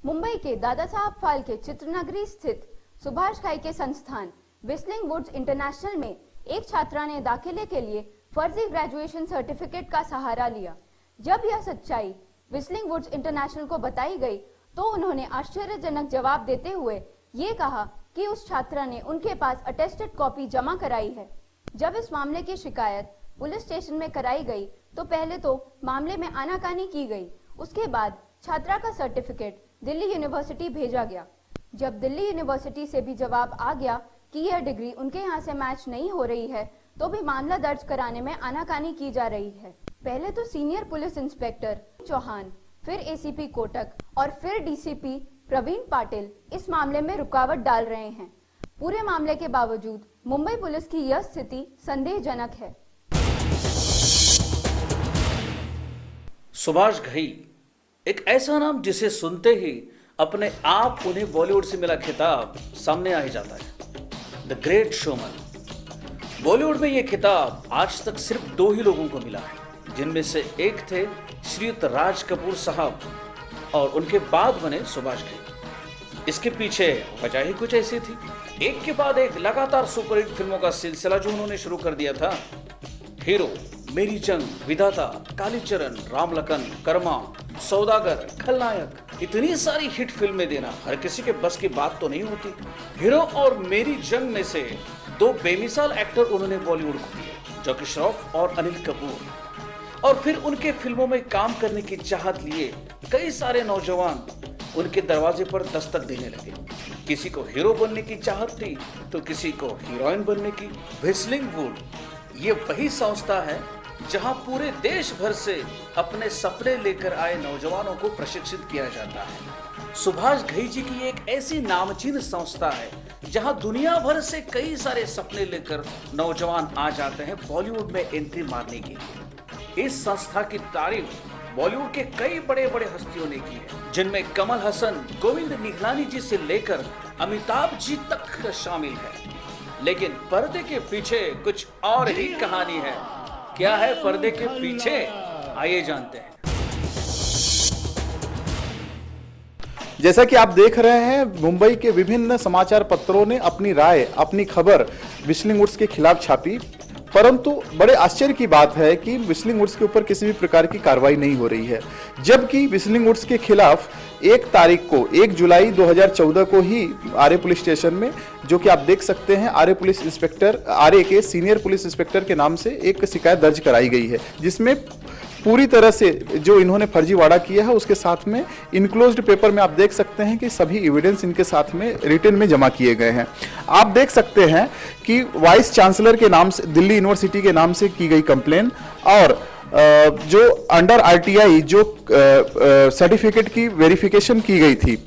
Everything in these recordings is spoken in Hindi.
मुंबई के दादा साहब फाल्के चित्रनगरी स्थित सुभाष घई के संस्थान व्हिस्लिंग वुड्स इंटरनेशनल में एक छात्रा ने दाखिले के लिए फर्जी ग्रेजुएशन सर्टिफिकेट का सहारा लिया। जब यह सच्चाई व्हिस्लिंग वुड्स इंटरनेशनल को बताई गई तो उन्होंने आश्चर्यजनक जवाब देते हुए ये कहा कि उस छात्रा ने उनके पास अटेस्टेड कॉपी जमा कराई है। जब इस मामले की शिकायत पुलिस स्टेशन में कराई गई तो पहले तो मामले में आनाकानी की गई, उसके बाद छात्रा का सर्टिफिकेट दिल्ली यूनिवर्सिटी भेजा गया। जब दिल्ली यूनिवर्सिटी से भी जवाब आ गया कि यह डिग्री उनके यहाँ से मैच नहीं हो रही है तो भी मामला दर्ज कराने में आनाकानी की जा रही है। पहले तो सीनियर पुलिस इंस्पेक्टर चौहान, फिर एसीपी कोटक और फिर डीसीपी प्रवीण पाटिल इस मामले में रुकावट डाल रहे हैं। पूरे मामले के बावजूद मुंबई पुलिस की यह स्थिति संदेहजनक है। सुभाष घई एक ऐसा नाम जिसे सुनते ही अपने आप उन्हें बॉलीवुड से मिला खिताब सामने आ ही जाता है, द ग्रेट शोमैन। बॉलीवुड में यह खिताब आज तक सिर्फ 2 ही लोगों को मिला है, जिनमें से एक थे श्रीयुत राज कपूर साहब और उनके बाद बने सुभाष घई। इसके पीछे वजह ही कुछ ऐसी थी, एक के बाद एक लगातार सुपरहिट फिल्मों का सिलसिला जो उन्होंने शुरू कर दिया था। हीरो, मेरी जंग, विधाता, कालीचरण, रामलखन, कर्मा, सौदागर, खलनायक, इतनी सारी हिट फिल्में देना हर किसी के बस की बात तो नहीं होती। हीरो और मेरी जंग में से 2 बेमिसाल एक्टर उन्होंने बॉलीवुड को दिए, जैकी श्रॉफ और अनिल कपूर। और फिर उनके फिल्मों में काम करने की चाहत लिए कई सारे नौजवान उनके दरवाजे पर दस्तक देने लगे। किसी को हीरो बनने की चाहत थी तो किसी को हीरोइन बनने की। व्हिस्लिंग वुड ये वही संस्था है जहां पूरे देश भर से अपने सपने लेकर आए नौजवानों को प्रशिक्षित किया जाता है। सुभाष घई जी की एक ऐसी नामचीन संस्था है जहां दुनिया भर से कई सारे सपने लेकर नौजवान आ जाते हैं बॉलीवुड में एंट्री मारने के लिए। इस संस्था की तारीफ बॉलीवुड के कई बड़े बड़े हस्तियों ने की है, जिनमें कमल हसन, गोविंद निहलानी जी से लेकर अमिताभ जी तक शामिल है। लेकिन पर्दे के पीछे कुछ और ही कहानी है। क्या है पर्दे के पीछे, आइए जानते हैं। जैसा कि आप देख रहे हैं, मुंबई के विभिन्न समाचार पत्रों ने अपनी राय, अपनी खबर व्हिस्लिंग वुड्स के खिलाफ छापी, परंतु बड़े आश्चर्य की बात है कि व्हिस्लिंग वुड्स के ऊपर किसी भी प्रकार की कार्रवाई नहीं हो रही है, जबकि व्हिस्लिंग वुड्स के खिलाफ 1 तारीख को 1 जुलाई 2014 को ही आरए पुलिस स्टेशन में, जो कि आप देख सकते हैं, आरए पुलिस इंस्पेक्टर, आरए के सीनियर पुलिस इंस्पेक्टर के नाम से एक शिकायत दर्ज कराई गई है, जिसमें पूरी तरह से जो इन्होंने फर्जीवाड़ा किया है उसके साथ में इनक्लोज्ड पेपर में आप देख सकते हैं कि सभी एविडेंस इनके साथ में रिटन में जमा किए गए हैं। आप देख सकते हैं कि वाइस चांसलर के नाम से, दिल्ली यूनिवर्सिटी के नाम से की गई कंप्लेन और जो अंडर आरटीआई जो सर्टिफिकेट की वेरिफिकेशन की गई थी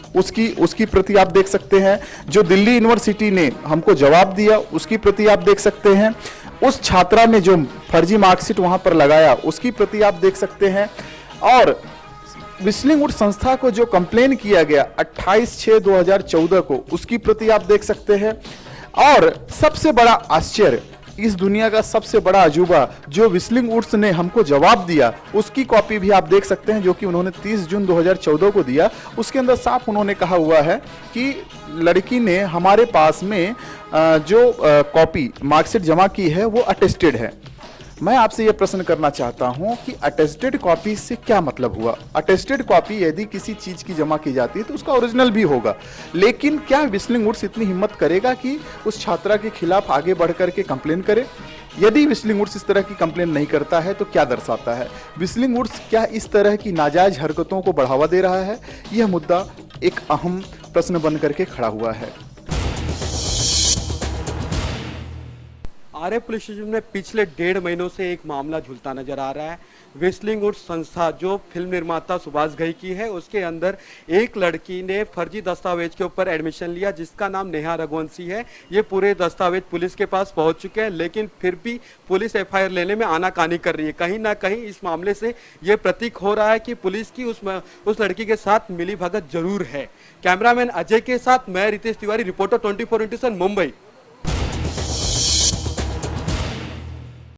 उसकी प्रति आप देख सकते हैं। जो दिल्ली यूनिवर्सिटी ने हमको जवाब दिया उसकी प्रति आप देख सकते हैं। उस छात्रा ने जो फर्जी मार्कशीट वहां पर लगाया उसकी प्रति आप देख सकते हैं। और व्हिस्लिंग वुड संस्था को जो कंप्लेन किया गया 28/6/2014 को, उसकी प्रति आप देख सकते हैं। और सबसे बड़ा आश्चर्य, इस दुनिया का सबसे बड़ा अजूबा जो व्हिस्लिंग वुड्स ने हमको जवाब दिया उसकी कॉपी भी आप देख सकते हैं, जो कि उन्होंने 30 जून 2014 को दिया। उसके अंदर साफ उन्होंने कहा हुआ है कि लड़की ने हमारे पास में जो कॉपी मार्कशीट जमा की है वो अटेस्टेड है। मैं आपसे यह प्रश्न करना चाहता हूं कि अटेस्टेड कॉपी से क्या मतलब हुआ। अटेस्टेड कॉपी यदि किसी चीज की जमा की जाती है तो उसका ओरिजिनल भी होगा, लेकिन क्या व्हिस्लिंग वुड्स इतनी हिम्मत करेगा कि उस छात्रा के खिलाफ आगे बढ़ करके कंप्लेन करे? यदि व्हिस्लिंग वुड्स इस तरह की कंप्लेन नहीं करता है तो क्या दर्शाता है? व्हिस्लिंग वुड्स क्या इस तरह की नाजायज हरकतों को बढ़ावा दे रहा है? यह मुद्दा एक अहम प्रश्न बन करके खड़ा हुआ है। आरए पुलिस स्टेशन में पिछले 1.5 महीनों से एक मामला झूलता नजर आ रहा है। व्हिस्लिंग वुड्स संस्था जो फिल्म निर्माता सुभाष घई की है, उसके अंदर एक लड़की ने फर्जी दस्तावेज के ऊपर एडमिशन लिया जिसका नाम नेहा रघुवंशी है। ये पूरे दस्तावेज पुलिस के पास पहुंच चुके हैं, लेकिन फिर भी पुलिस एफआईआर लेने में आनाकानी कर रही है। कहीं ना कहीं इस मामले से ये प्रतीक हो रहा है कि पुलिस की उस लड़की के साथ मिलीभगत जरूर है। कैमरामैन अजय के साथ मैं रितेश तिवारी, रिपोर्टर 24x7 मुंबई।